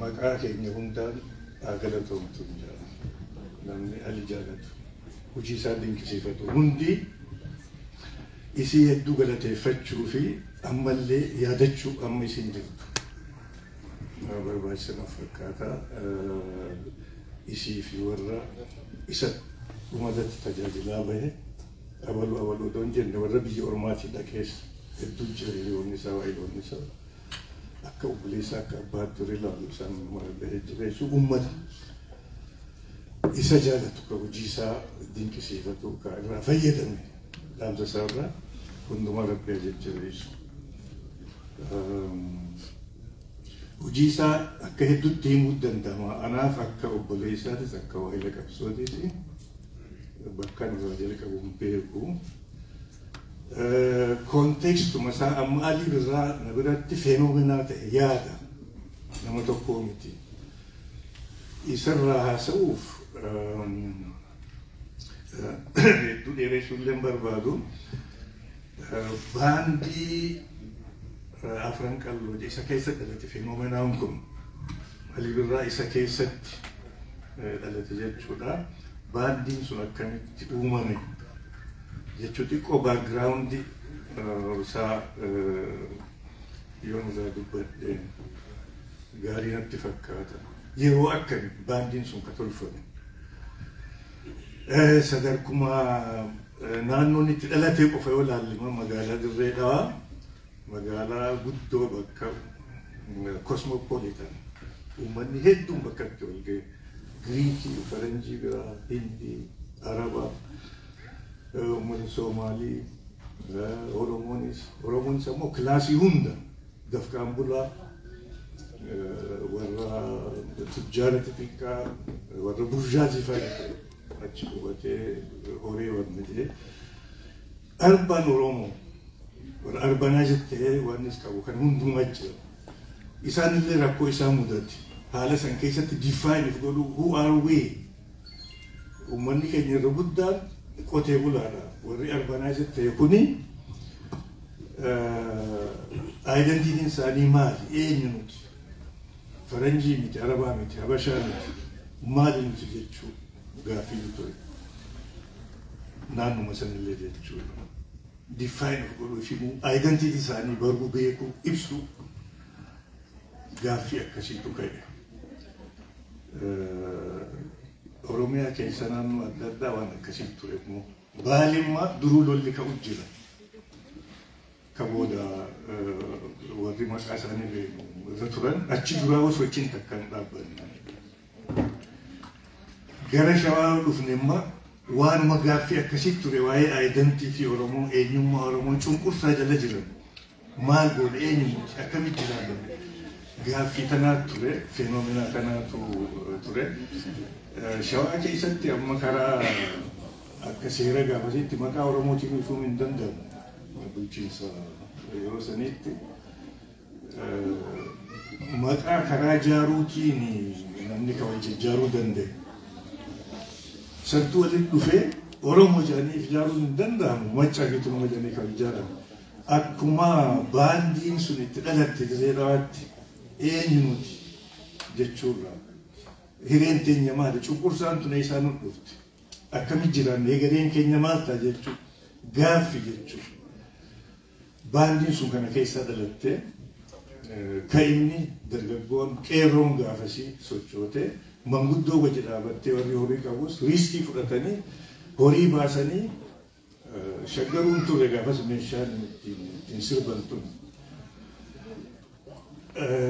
maqaa keenya hundaan galatoomtu namni ali jaalatu hojii isaa dinqisiifatu hundi isii hedduu galateeffachuu fi ammallee yaadachuu amma isin jirtu barbaachisan fakkaata isii fi warra isa dhumatatti tajaajilaa bahe abaluu doon jenne warra biyya ormaatii dhaqees hedduu jireeyyoonni isaa waayiloonni isaa akka obboleessaa akka abbaa ture laalu isaan bahee jireessu ummata isa jaalatu ka hojii isaa dinqisiifatu ka irraa fayyadame dhaamsa isaa irraa hundumaa rabbii jajjabeessu hojii isaa akka hedduutti himuu danda'ama anaaf akka obboleessaatis akka waa'ila qabsootiiti bakkaan irraa jalqabuun beeku kontekstuma isaa amma alii birraa na biratti feenomenaa ta'e yaada nama tokkoo miti isarraa haasa'uuf hedduu dheeressuullee hin barbaadu baandii afran qalloo isa keessa dhalate feenomenaan kun alii birraa isa keessatti dhalate jechuudha baandiin sun akkamitti uumame jechuu xiqqoo baakgiraawundi isaa yoon irraa dubbadhe gaarii natti fakkaata yeroo akkami baandiin sun ka tolfame sadarkuma naannoon itti dhalatee qofa yoo laallima magaalaa Dirree Dhawaa magaalaa guddoo bakka cosmopolitan uummanni hedduun bakka itti wal ga'e Giriikii, Faranjii biraa, Hindii, Arabaa, uummanni Soomaalii, Oromoonis ammoo kilaasii hunda dafqaan bulaa warra tujjaara xixiqqaa warra burjaazii fa'aa achi qubatee horii wanna jedhee arbaan Oromoo warra arbanaa jettee wannis qabu kan hundumaa jira isaanillee rakkoo isaa mudate haala san keessatti define godhu who are we uummanni keenya irra guddaan qotee bulaadha warri arbanaa jettee kuni identitiin isaanii maali eenyu nuti faranjii miti arabaa miti habashaa miti maali nuti jechuu gaaffii ture naannuma sanillee jechuudha define godhuu fi identitii isaanii baruu beekuu ibsuu gaaffii akkasiitu ka'e Oromiyaa keessa naannoo adda addaa waan akkasii ture immoo Baalimmaa duruu lolli ka'u jira ka booda warri maqaa isaanii irra turan achi duraa osoo achiin takkaan dhaabbanne gara Shawaa dhufne immoo waanuma gaaffii akkasii ture waa'ee identitii Oromoo eenyummaa Oromoo cunqursaa jala jiran maal goone eenyummaa akkamitti ilaallamu gaaffii tanaatu ture feenomenaa kanaatu ture Shawaa keessatti amma karaa akka seera gaafasitti maqaa Oromootiin ifuun hin danda'amu bulchiinsa yeroo sanitti maqaa karaa jaaruutiin namni kabaja jaaruu danda'e santu walitti dhufee Oromoo jedhanii ijaaruun hin danda'amu machaa fi tunuma jedhanii kan ijaaran akkuma baandiin sun itti dhalatte Dirree Dhawaatti eenyu nuti jechuudha hireen teenya maali cunqursaan tun isaan dhufte akkamitti jiraanne egereen keenya maal ta'a jechuudha gaaffii jechuudha baandiin sun kana keessa dhalatte ka inni dargaggoon qeerroon gaafasii sochootee manguddoo wajji dhaabattee warri horii qabus riiskii fudhatanii horii baasanii shaggaruun turre gaafas meeshaan ittiin sirban tun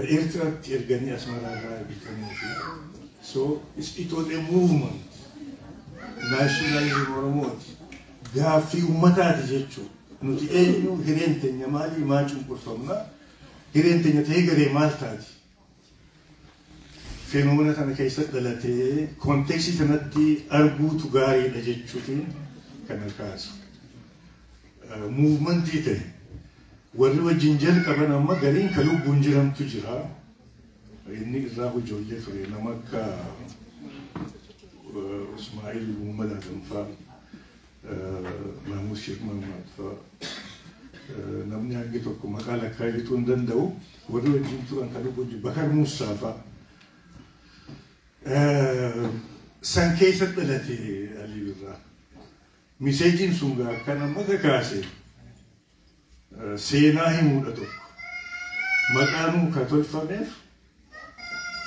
Eertiraatti erganii Asmaraarraa bitanii fi so it was a movement nationalism Oromooti gaaffii uummataati jechuudha nuti eenyu hireen teenya maalii maa cunqurfamna hireen teenya ta'ee garee maal taati fenomena kana keessatti dhalatee kontekstii kanatti arguutu gaariidha jechuutiin kana kaasu muuvimentii ta'e warri wajjin jalqaban amma gariin ka lubbuun jirantu jira inni irraa ijoollee ture nama akka Ismaa'il Muhammad Adamfaa Mahmud Sheikh Mahmud fa'aa namni hangi tokko maqaa lakkaa'uu hin danda'u warri wajjin turan ka lubbuun jiru Bakar Musaa fa'aa san keessatti dhalate Alii Birraa. Miseejiin sun akka namoota kaase seenaa himuudha tokko. Maqaanuu ka tolfameef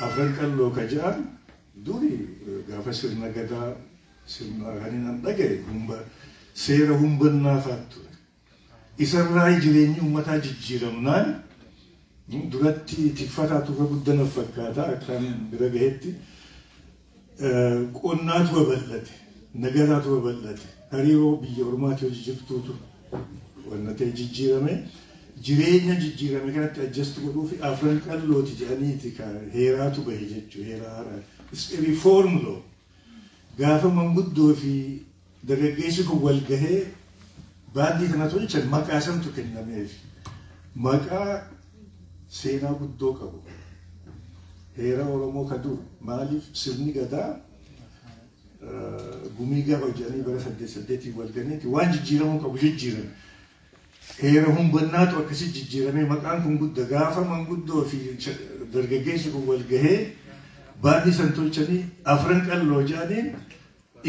afran qalloo ka jedhan duri gaafa sirna gadaa sirna kaniin dhagaye seera humbannaa faatu. Isarraa jireenyi uummataa jijjiiramnaan duratti tikfataa turre guddana fakkaata akkaan bira gahetti qonnaatu babal'ate nagaraatu babal'ate hariiroo biyya ormaatti hojii jirtuutu wanna ta'e jijjiirame jireenya jijjiirame kanatti adjust godhuu fi afran qallooti jedhaniiti ka heeraatu bahe jechuu heeraa haaraa reform law gaafa manguddoo fi dargaggeessi kun wal gahee baadii kana tolchan maqaa santu kennameef maqaa seenaa guddoo qabu heera Oromoo ka dur maaliif sirni gadaa gumii gaafa jedhanii bara 88 wal ganeeti waan jijjiiramuu qabu jijjiirame heera humbannaatu akkasi jijjiirame maqaan kun gudda gaafa manguddoo fi dargaggeessi kun wal gahee baadii san tolchanii afran qalloo jedhaniin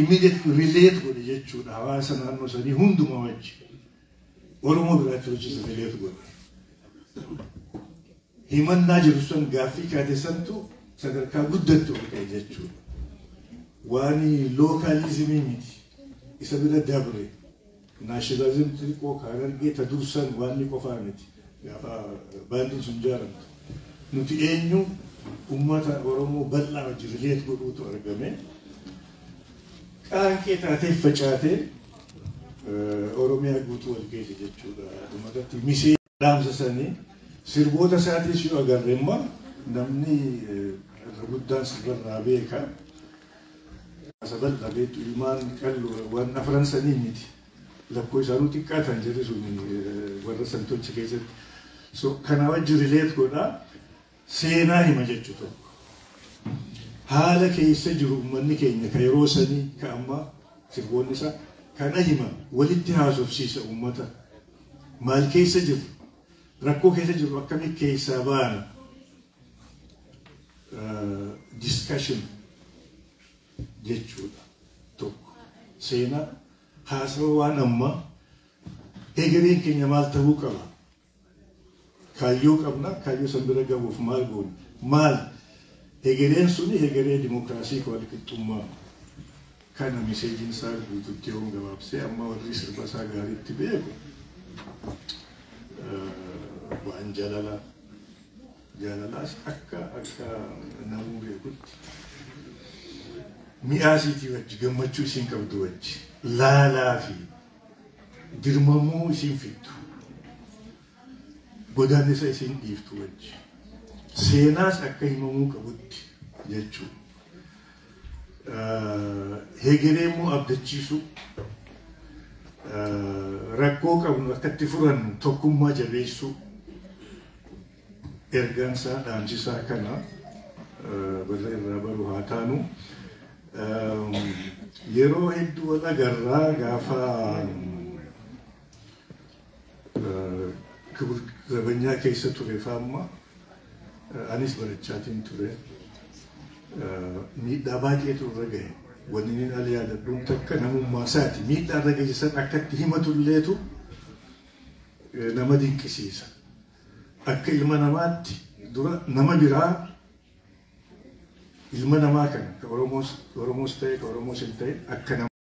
immediate relate godhe jechuudha hawaasa naannoo sanii hunduma wajji Oromoo biraatti hojii relate godhe. Himannaa jiru sun gaaffii kaate santu sadarkaa guddattu ta'e jechuudha. Waan lookaalizimii miti isa bira dabre naashinaalizim xiqqoo Harargee ta dursan waan qofaa miti gaafa baandiin sun jaaramtu. Nuti eenyu uummata Oromoo bal'aa wajji relate godhuutu argame. Qaanqee taatee facaatee Oromiyaa guutuu wal geesse jechuudha. Dhumarratti misee dhaamsa sanii sirboota isaatis yoo agarre immoo namni guddaan sirbarraa beeka. Sabal dhabeetu ilmaan qalloo waan afran sanii miti. Lakkoo isaanuu xiqqaatan jedhe sun warra santochi keessatti. So kana wajji relate godhaa seenaa hima jechuu tokko. Haala keessa jiru uummanni keenya ka yeroo sanii ka amma sirboonni isaa kana hima walitti haasofsiisa uummata maal keessa jiru rakkoo keessa jiru akkamitti keessaa baana discussion jechuudha tokko seenaa haasawa waan amma egereen keenya maal ta'uu qaba kaayyoo qabna kaayyoo san bira gahuuf maal goona maal hegereen suni hegeree dimokiraasii ka walqixxummaa kana miseejiin isaa guututti yoo gabaabsee amma warri sirba isaa gaariitti beeku waan jaalalaas akka namuu beekutti mi'aasiitii wajji gammachuu isiin qabdu wajji laalaa fi dirmamuu isiin fiddu godaannisa isiin dhiiftu wajji seenaas akka himamuu qabutti jechuudha. Hegeree immoo abdachiisu rakkoo qabnu akkatti furannu tokkummaa jabeessu ergaansaa dhaamsisaa kana barra irraa baru haa taanu yeroo hedduu wal agarraa gaafa kibur zabanyaa keessa ture faamma anis barachaatiin ture miidhaa baay'eetu irra gahe wanni inni ala yaadadhuun takka namummaa isaati miidhaa irra geessisan akkatti himatulleetu nama dinqisiisa akka ilma namaatti dura nama biraa ilma namaa kana ka Oromoos ta'e ka Oromoos hin ta'e akka